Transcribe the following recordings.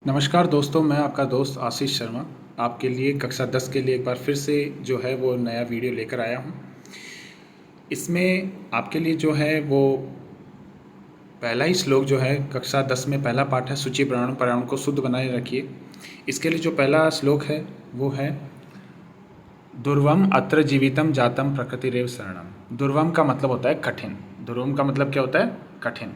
नमस्कार दोस्तों, मैं आपका दोस्त आशीष शर्मा आपके लिए कक्षा 10 के लिए एक बार फिर से जो है वो नया वीडियो लेकर आया हूँ। इसमें आपके लिए जो है वो पहला ही श्लोक जो है कक्षा 10 में पहला पाठ है, सूची पर्यावरण पर्यावरण को शुद्ध बनाए रखिए। इसके लिए जो पहला श्लोक है वो है दुर्वम अत्र जीवितम जातम प्रकृतिरेव शरणम। दुर्वम का मतलब होता है कठिन। दुर्वम का मतलब क्या होता है? कठिन।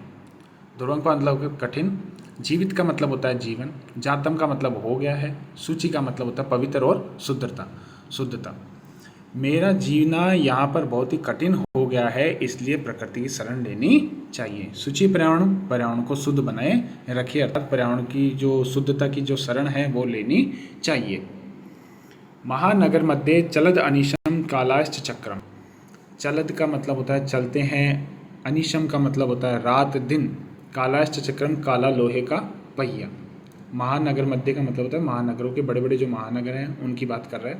दुर्वम का मतलब कठिन। जीवित का मतलब होता है जीवन। जातम का मतलब हो गया है। सूची का मतलब होता है पवित्र और शुद्धता। मेरा जीना यहाँ पर बहुत ही कठिन हो गया है, इसलिए प्रकृति की शरण लेनी चाहिए। सूची पर्यावरण पर्यावरण को शुद्ध बनाए रखिए, अर्थात पर्यावरण की जो शुद्धता की जो शरण है वो लेनी चाहिए। महानगर मध्ये चलद अनिशम कालाश्च चक्रम। चलद का मतलब होता है चलते हैं, अनिशम का मतलब होता है रात दिन, कालाश्च चक्रम काला लोहे का पहिया। महानगर मध्य का मतलब होता है महानगरों के बड़े बड़े जो महानगर हैं उनकी बात कर रहा है।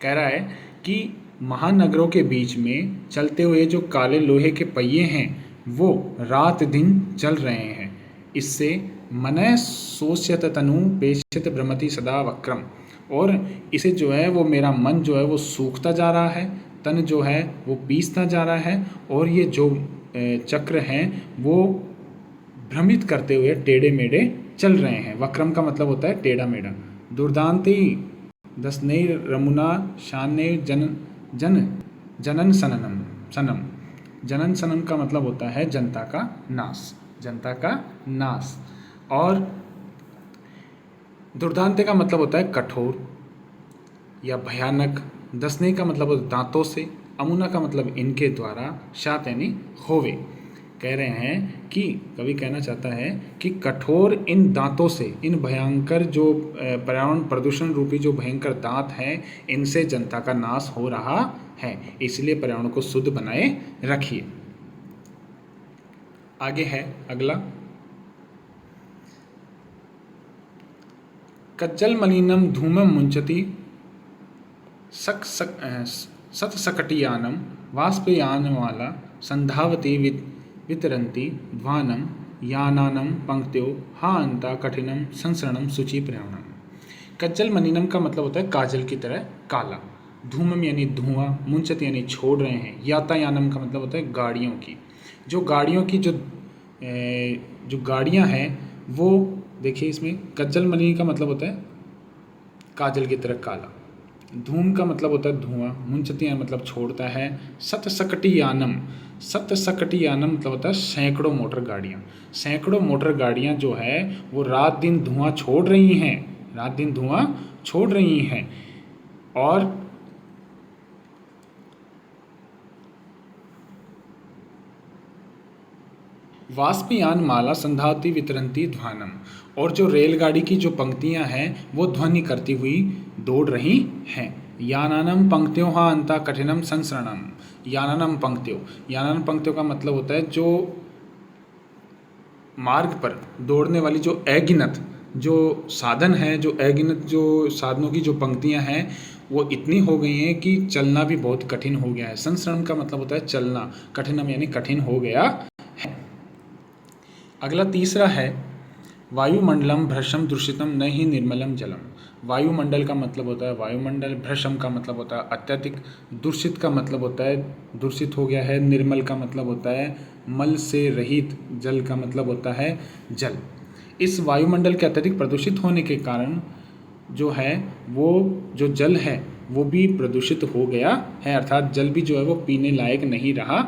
कह रहा है कि महानगरों के बीच में चलते हुए जो काले लोहे के पहिए हैं वो रात दिन चल रहे हैं। इससे मनः सोच्यत तनु पेक्षित भ्रमति सदा वक्रम। और इसे जो है वो मेरा मन जो है वो सूखता जा रहा है, तन जो है वो पीसता जा रहा है, और ये जो चक्र हैं वो भ्रमित करते हुए टेढ़े मेढ़े चल रहे हैं। वक्रम का मतलब होता है टेढ़ा मेढ़ा। दुर्दांति दसने रमुना शाने जनन सनम। जनन सनम का मतलब होता है जनता का नाश। और दुर्दांत का मतलब होता है कठोर या भयानक। दसने का मतलब होता है दांतों से। अमुना का मतलब इनके द्वारा। शात यानी होवे। कह रहे हैं कि कवि कहना चाहता है कि कठोर इन दांतों से, इन भयंकर जो पर्यावरण प्रदूषण रूपी जो भयंकर दांत हैं, इनसे जनता का नाश हो रहा है, इसलिए पर्यावरण को शुद्ध बनाए रखिए। आगे है अगला, कज्जल मलिनम धूमम मुंचति सतसकटियानम वाष्पयानमाला संधावती वितरन्ति ध्वानं यानानं पंक्त्यो हा अंता कठिनम संसरणम सूची पर्यावरणम। कज्जल मलिनम का मतलब होता है काजल की तरह काला। धूमम यानी धुआं, मुंचत यानी छोड़ रहे हैं, यातायानम का मतलब होता है गाड़ियों की। जो गाड़ियाँ हैं वो देखिए, इसमें कज्जल मलिन का मतलब होता है काजल की तरह काला। धूम का मतलब होता है धुआं, मुंचतियान मतलब छोड़ता है। सतसकटियानम मतलब होता है सैकड़ों मोटर गाड़ियाँ। सैकड़ों मोटर गाड़ियाँ जो है वो रात दिन धुआं छोड़ रही हैं। और वाष्पयान माला संधावती वितरंती ध्वानम। और जो रेलगाड़ी की जो पंक्तियां हैं वो ध्वनि करती हुई दौड़ रही हैं। यानानम पंक्तियों हा अंता कठिनम संसरणम। यानानम पंक्तियों का मतलब होता है जो मार्ग पर दौड़ने वाली जो अगिनत जो साधन है, जो अगिनत जो साधनों की जो पंक्तियां हैं वो इतनी हो गई हैं कि चलना भी बहुत कठिन हो गया है। संसरण का मतलब होता है चलना, कठिनम यानी कठिन हो गया है। अगला तीसरा है वायुमंडलम भ्रशम दूषितम न ही निर्मलम जलम। वायुमंडल का मतलब होता है वायुमंडल, भ्रशम का मतलब होता है अत्यधिक, दूषित का मतलब होता है दूषित हो गया है, निर्मल का मतलब होता है मल से रहित, जल का मतलब होता है जल। इस वायुमंडल के अत्यधिक प्रदूषित होने के कारण जो है वो जो जल है वो भी प्रदूषित हो गया है, अर्थात जल भी जो है वो पीने लायक नहीं रहा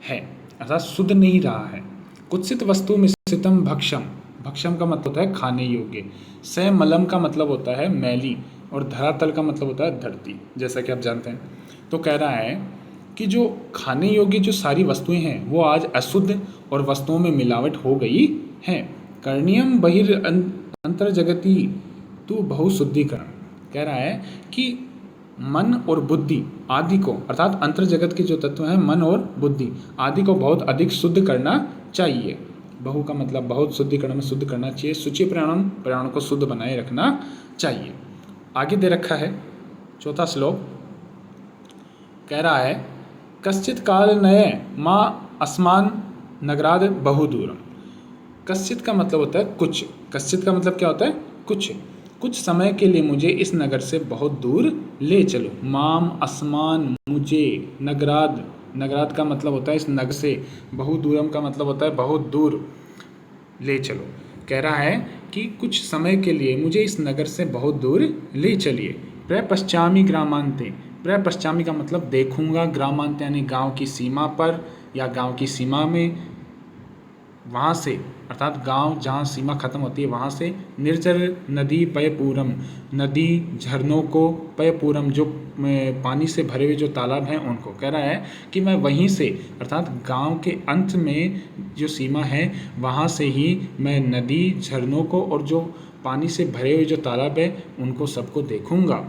है, अर्थात शुद्ध नहीं रहा है। कुत्सित वस्तु मिश्रितम भक्षम का मतलब होता है खाने योग्य। मलम का मतलब होता है मैली, और धरातल का मतलब होता है धरती, जैसा कि आप जानते हैं। तो कह रहा है कि जो खाने योग्य जो सारी वस्तुएं हैं वो आज अशुद्ध और वस्तुओं में मिलावट हो गई हैं। कर्णियम बहिर अंतर्जगति तू बहुशुद्धिकरण। कह रहा है कि मन और बुद्धि आदि को, अर्थात अंतर जगत के जो तत्व हैं मन और बुद्धि आदि को बहुत अधिक शुद्ध करना चाहिए। बहु का मतलब बहुत, शुद्धिकरण में शुद्ध करना चाहिए। सूची पर्यावरण को शुद्ध बनाए रखना चाहिए। आगे दे रखा है चौथा श्लोक, कह रहा है कश्चित काल नये माँ अस्मान नगराद बहुदूरम। कश्चित का मतलब होता है कुछ, कश्चित का मतलब क्या होता है कुछ कुछ समय के लिए मुझे इस नगर से बहुत दूर ले चलो। माम अस्मान मुझे, नगराद, नगराद का मतलब होता है इस नगर से, बहुदूरम का मतलब होता है बहुत दूर ले चलो। कह रहा है कि कुछ समय के लिए मुझे इस नगर से बहुत दूर ले चलिए। प्रपश्चामी ग्रामांते, प्रपश्चामी का मतलब देखूंगा, ग्रामांत यानी गांव की सीमा पर या गांव की सीमा में, वहाँ से अर्थात गांव जहाँ सीमा खत्म होती है वहाँ से, निर्जर नदी पयपूरम, नदी झरनों को, पयपूरम जो पानी से भरे हुए जो तालाब हैं उनको। कह रहा है कि मैं वहीं से अर्थात गांव के अंत में जो सीमा है वहाँ से ही मैं नदी झरनों को और जो पानी से भरे हुए जो तालाब है उनको सबको देखूंगा।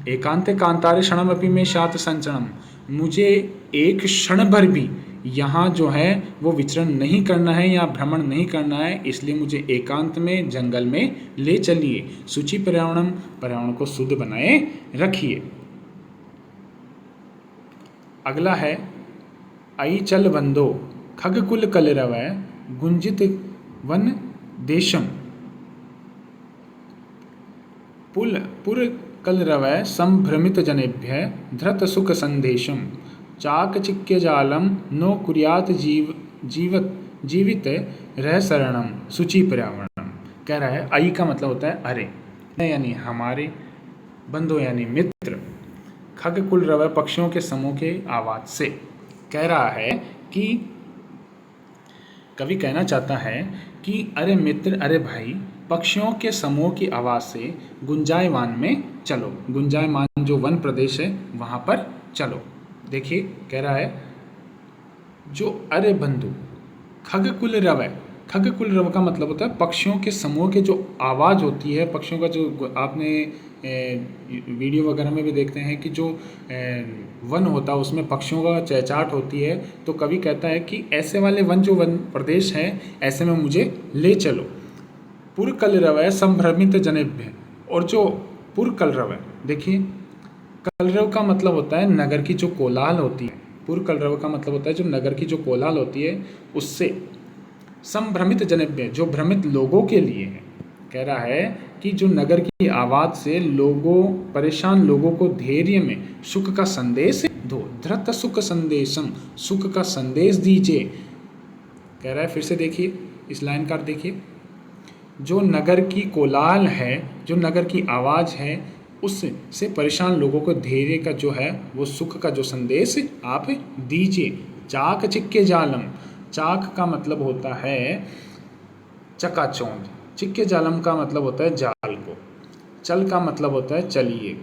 एकांते कांतारे क्षणमपि में शात संचरणम, मुझे एक क्षण भर भी यहाँ जो है वो विचरण नहीं करना है या भ्रमण नहीं करना है, इसलिए मुझे एकांत में जंगल में ले चलिए। शुचि पर्यावरणम, पर्यावरण को शुद्ध बनाए रखिए। अगला है आई चल बंदो खगकुल कलरवै गुंजित वन देशम पुर कलरवै संभ्रमित जनेभ्य धृत सुख संदेशम चाकचिक्य जालम नो कुर्यात जीवित रह शरणम शुचि पर्यावरणम। कह रहा है आई का मतलब होता है अरे, यानी हमारे, बंधु यानी मित्र, खगकुल रवै पक्षियों के समूह के आवाज से। कह रहा है कि कवि कहना चाहता है कि अरे मित्र, अरे भाई, पक्षियों के समूह की आवाज़ से गुंजायमान में चलो। गुंजायमान जो वन प्रदेश है वहाँ पर चलो। देखिए कह रहा है जो अरे बंधु खगकुल रवै, खगकुल रव का मतलब होता है पक्षियों के समूह के जो आवाज़ होती है, पक्षियों का जो आपने वीडियो वगैरह में भी देखते हैं कि जो वन होता है उसमें पक्षियों का चहचहाट होती है, तो कवि कहता है कि ऐसे वाले वन जो वन प्रदेश है ऐसे में मुझे ले चलो। पुर कलरव है संभ्रमित जनेभ्य, और जो पुर कलरव है, देखिए कलरव का मतलब होता है नगर की जो कोलाहल होती है। पुर कलरव का मतलब होता है जो नगर की जो कोलाहल होती है उससे, संभ्रमित जनेभ्य जो भ्रमित लोगों के लिए है। कह रहा है कि जो नगर की आवाज़ से लोगों, परेशान लोगों को धैर्य में सुख का संदेश दो। धृत सुख संदेशम, सुख का संदेश दीजिए। कह रहा है फिर से देखिए इस लाइन का देखिए, जो नगर की कोलाहल है, जो नगर की आवाज़ है, उससे परेशान लोगों को धैर्य का जो है वो सुख का जो संदेश आप दीजिए। चाक चिक्के जालम, चाक का मतलब होता है चकाचौंध, चिक्के जालम का मतलब होता है जाल को, चल का मतलब होता है चलिए,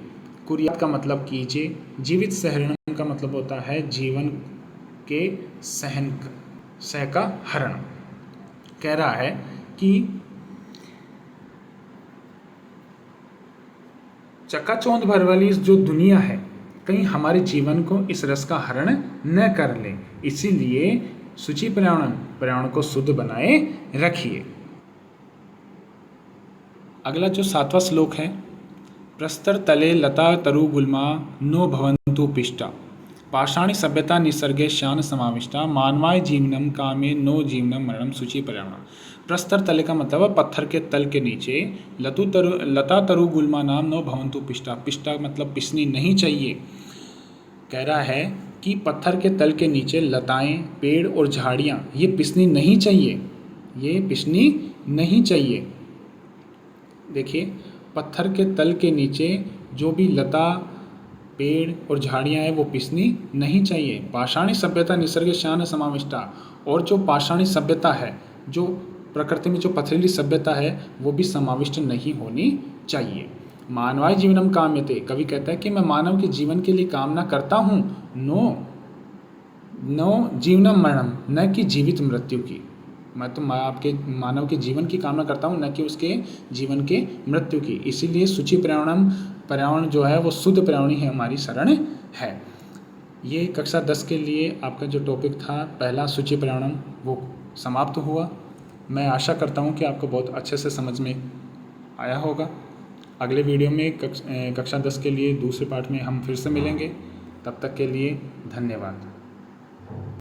कुरियात का मतलब कीजिए, जीवित सहरणम का मतलब होता है जीवन के सह का हरण। कह रहा है कि चकाचौंध भर वाली जो दुनिया है कहीं हमारे जीवन को इस रस का हरण न कर ले, इसीलिए शुचि पर्यावरण, पर्यावरण को शुद्ध बनाए रखिए। अगला जो 7वां श्लोक है, प्रस्तर तले लता तरु गुल्मा नो भवन्तु पिष्टा पाषाणी सभ्यता निसर्गे शान समाविष्टा मानवाय जीवनम कामे नो जीवनम मरणम शुचि पर्यावरण। प्रस्तर तले का मतलब है पत्थर के तल के नीचे, लता तरु गुल्मा नाम नो भवन्तु पिष्टा, पिष्टा मतलब पिसनी नहीं चाहिए। कह रहा है कि पत्थर के तल के नीचे लताएं, पेड़ और झाड़ियाँ ये पिसनी नहीं चाहिए, ये पिसनी नहीं चाहिए। देखिए पत्थर के तल के नीचे जो भी लता, पेड़ और झाड़ियाँ हैं वो पिसनी नहीं चाहिए। पाषाणी सभ्यता निसर्ग शान समाविष्टा, और जो पाषाणी सभ्यता है, जो प्रकृति में जो पथरीली सभ्यता है वो भी समाविष्ट नहीं होनी चाहिए। मानवाय जीवनम काम्यते, कवि कहता है कि मैं मानव के जीवन के लिए कामना करता हूँ, नो जीवनम मरणम, न कि जीवित मृत्यु की। मैं तो आपके मानव के जीवन की कामना करता हूँ, न कि उसके जीवन के मृत्यु की। इसीलिए शुचि पर्यावरणम, पर्यावरण जो है वो शुद्ध पर्यावरण ही हमारी शरण है। ये कक्षा 10 के लिए आपका जो टॉपिक था पहला शुचि पर्यावरण वो समाप्त हुआ। मैं आशा करता हूँ कि आपको बहुत अच्छे से समझ में आया होगा। अगले वीडियो में कक्षा 10 के लिए दूसरे पार्ट में हम फिर से मिलेंगे। तब तक के लिए धन्यवाद।